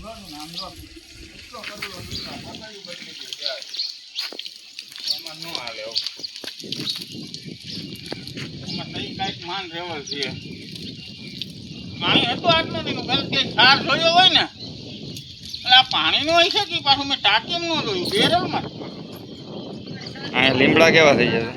માન રેવલ છે પાણી હતું આટલું નહીં કઈ સાર જોયો હોય ને એટલે આ પાણી નું હોય છે કે પાછું મેં ટાંકી એમ ન જોયું બેરલમાં અહીંયા લીમડા કેવા થઈ જશે.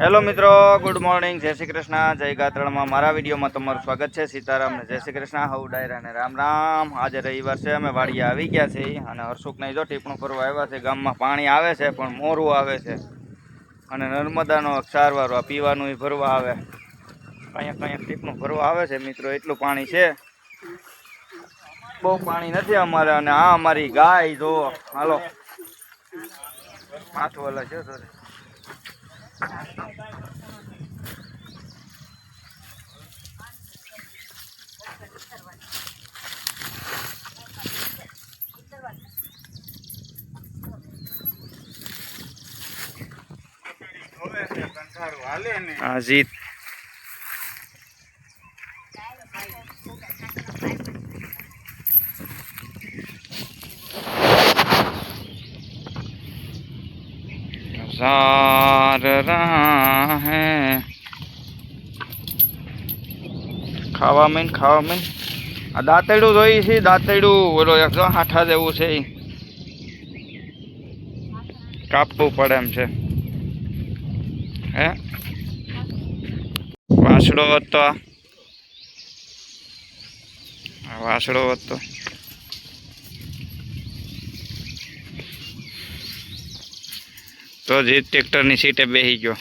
હેલો મિત્રો, ગુડ મોર્નિંગ, જય શ્રી કૃષ્ણ, જય ગાત્રણમાં મારા વિડીયોમાં તમારું સ્વાગત છે. સીતારામ ને જય શ્રી કૃષ્ણ, હવ ડાયરા ને રામ રામ. આજે રવિવાર છે, અમે વાડીએ આવી ગયા છે અને હર્ષુકને જો ટીપણું ફરવા આવ્યા છે. ગામમાં પાણી આવે છે પણ મોરું આવે છે અને નર્મદાનો ક્ષારવાળો પીવાનું ભરવા આવે, કંઈક ટીપણું ભરવા આવે છે મિત્રો. એટલું પાણી છે, બહુ પાણી નથી અમારે. અને આ અમારી ગાય જો, હાલો માથું વાલા છે તો જીત जार रहा है खावा में आ दांतड़ू जोई छे, दांतड़ू बोलो एक जो हाठा जेवुं छे कापવું પડે એમ છે. હે વાસડો હતો, વાસડો હતો તો જે ટ્રેક્ટરની સીટે બેસી ગયો.